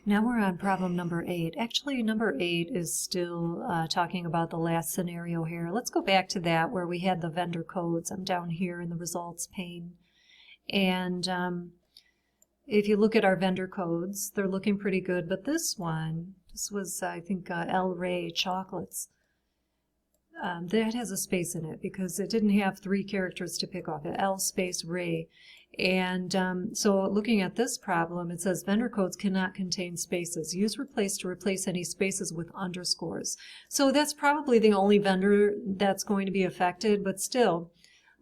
Now we're on problem number 8. Actually, number 8 is still talking about the last scenario here. Let's go back to that where we had the vendor codes. I'm down here in the results pane. And if you look at our vendor codes, they're looking pretty good. But this one, this was, I think, El Rey Chocolates. That has a space in it because it didn't have 3 characters to pick off it. L space Ray. And so looking at this problem, it says vendor codes cannot contain spaces. Use replace to replace any spaces with underscores. So that's probably the only vendor that's going to be affected, but still,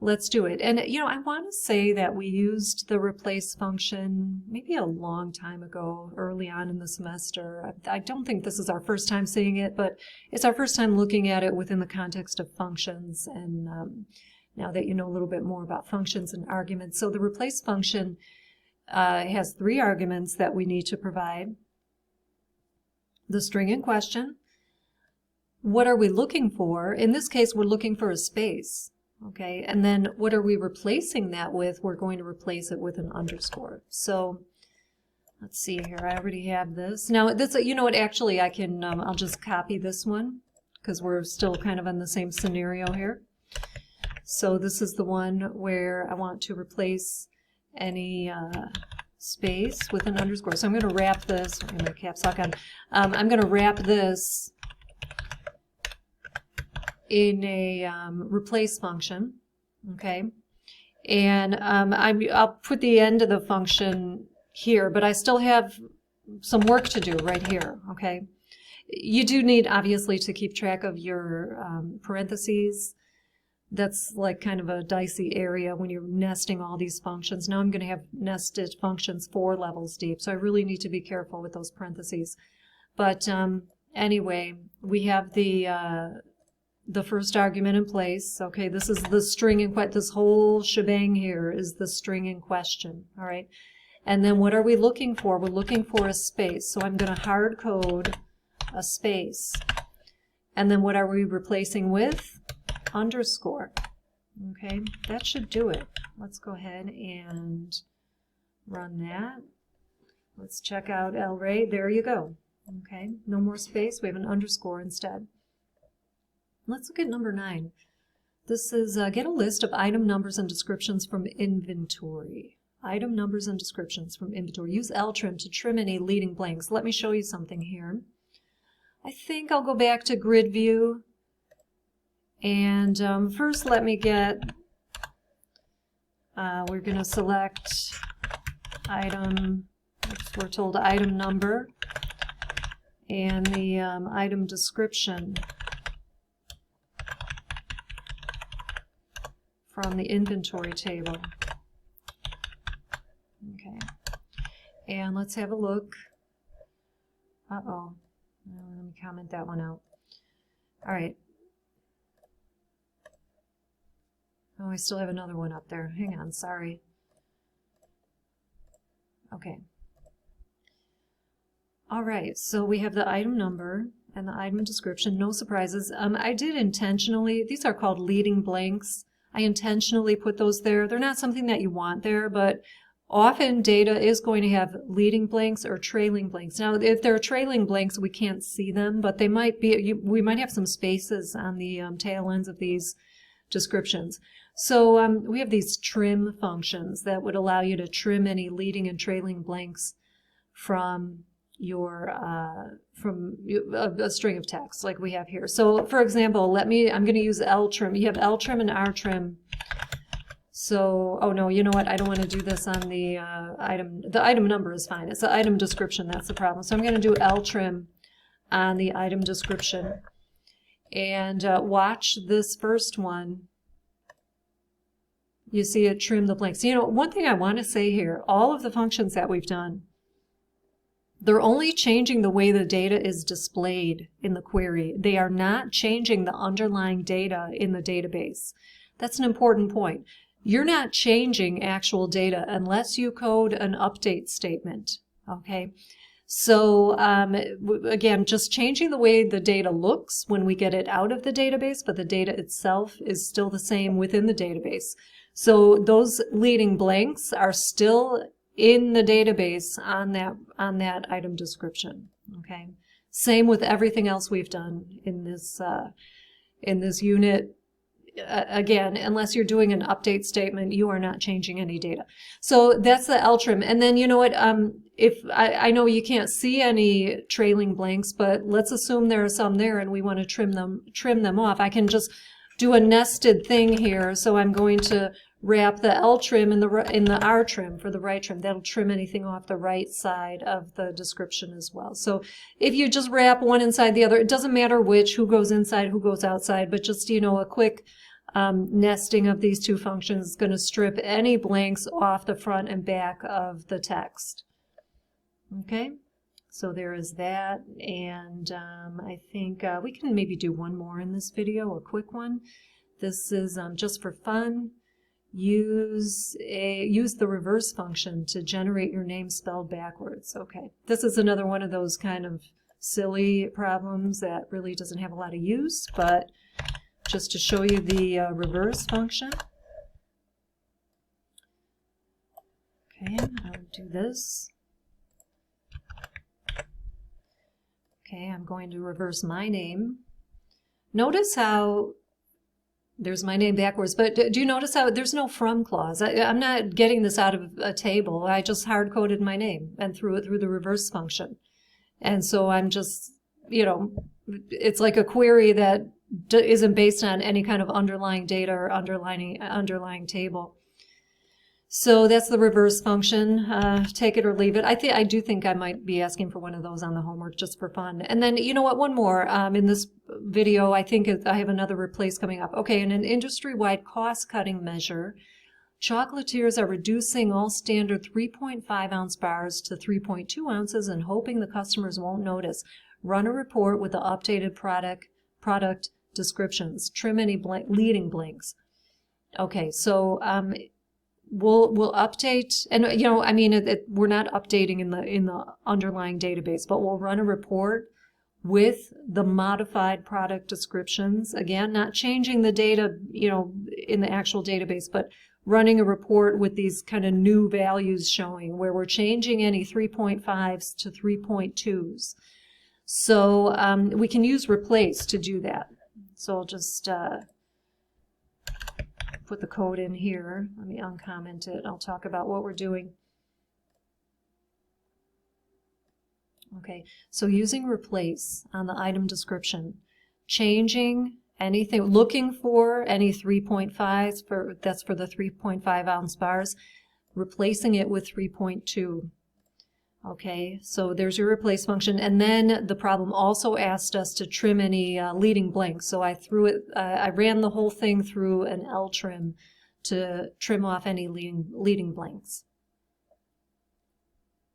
let's do it. And you know, I want to say that we used the replace function maybe a long time ago, early on in the semester. I don't think this is our first time seeing it, but it's our first time looking at it within the context of functions, and now that you know a little bit more about functions and arguments. So the replace function has 3 arguments that we need to provide. The string in question. What are we looking for? In this case, we're looking for a space. Okay, and then what are we replacing that with? We're going to replace it with an underscore. So let's see here. I already have this. Now, this, you know what, actually I can, I'll just copy this one because we're still kind of in the same scenario here. So this is the one where I want to replace any space with an underscore. So I'm going to wrap this, I'm going to caps lock on. I'm going to wrap this in a replace function, okay? And I'll put the end of the function here, but I still have some work to do right here, okay? You do need, obviously, to keep track of your parentheses. That's like kind of a dicey area when you're nesting all these functions. Now I'm going to have nested functions 4 levels deep, so I really need to be careful with those parentheses. But anyway, we have the first argument in place. Okay, this is the string in question. This whole shebang here is the string in question. All right, and then what are we looking for? We're looking for a space. So I'm going to hard code a space. And then what are we replacing with? Underscore. Okay, that should do it. Let's go ahead and run that. Let's check out El Rey. There you go. Okay, no more space. We have an underscore instead. Let's look at number 9. This is get a list of item numbers and descriptions from inventory. Item numbers and descriptions from inventory. Use Ltrim to trim any leading blanks. Let me show you something here. I think I'll go back to grid view. And first let me get, we're going to select item, we're told item number, and the item description from the inventory table. Okay, and let's have a look. Uh-oh, let me comment that one out. All right. Oh, I still have another one up there. Hang on, sorry. Okay. All right, so we have the item number and the item description, no surprises. I did intentionally, these are called leading blanks. I intentionally put those there. They're not something that you want there, but often data is going to have leading blanks or trailing blanks. Now, if they're trailing blanks, we can't see them, but they might be, we might have some spaces on the tail ends of these descriptions. So we have these trim functions that would allow you to trim any leading and trailing blanks from your a string of text like we have here. So for example, I'm going to use Ltrim. You have Ltrim and Rtrim. So, oh no, you know what? I don't want to do this on the item. The item number is fine. It's the item description that's the problem. So I'm going to do Ltrim on the item description. And watch this first one. You see it trim the blanks. You know, one thing I want to say here, all of the functions that we've done, they're only changing the way the data is displayed in the query. They are not changing the underlying data in the database. That's an important point. You're not changing actual data unless you code an update statement, okay? So again, just changing the way the data looks when we get it out of the database, but the data itself is still the same within the database. So those leading blanks are still in the database on that item description. Okay. Same with everything else we've done in this unit. Again, unless you're doing an update statement, you are not changing any data. So that's the LTrim. And then you know what? If I know you can't see any trailing blanks, but let's assume there are some there, and we want to trim them off. I can just do a nested thing here. So I'm going to wrap the LTrim in the RTrim for the right trim. That'll trim anything off the right side of the description as well. So if you just wrap one inside the other, it doesn't matter who goes inside, who goes outside, but just, you know, a quick nesting of these two functions is going to strip any blanks off the front and back of the text. Okay, so there is that, and I think we can maybe do one more in this video, a quick one. This is just for fun. Use the reverse function to generate your name spelled backwards. Okay, this is another one of those kind of silly problems that really doesn't have a lot of use, but just to show you the reverse function. Okay, I'll do this. Okay, I'm going to reverse my name. Notice how there's my name backwards, but do you notice how there's no from clause? I'm not getting this out of a table. I just hard-coded my name and threw it through the reverse function. And so I'm just, you know, it's like a query that isn't based on any kind of underlying data or underlying table. So that's the reverse function. Take it or leave it. I do think I might be asking for one of those on the homework just for fun. And then, you know what, one more. In this video, I think I have another replace coming up. Okay, in an industry-wide cost-cutting measure, chocolatiers are reducing all standard 3.5-ounce bars to 3.2 ounces and hoping the customers won't notice. Run a report with the updated product descriptions. Trim any leading blanks. Okay, so we'll update, and you know, I mean, we're not updating in the underlying database, but we'll run a report with the modified product descriptions. Again, not changing the data, you know, in the actual database, but running a report with these kind of new values showing where we're changing any 3.5s to 3.2s. So we can use replace to do that. So I'll just put the code in here. Let me uncomment it. I'll talk about what we're doing. Okay, so using replace on the item description, changing anything, looking for any 3.5s, that's for the 3.5-ounce bars, replacing it with 3.2. Okay, so there's your replace function, and then the problem also asked us to trim any leading blanks. So I ran the whole thing through an LTrim to trim off any leading blanks.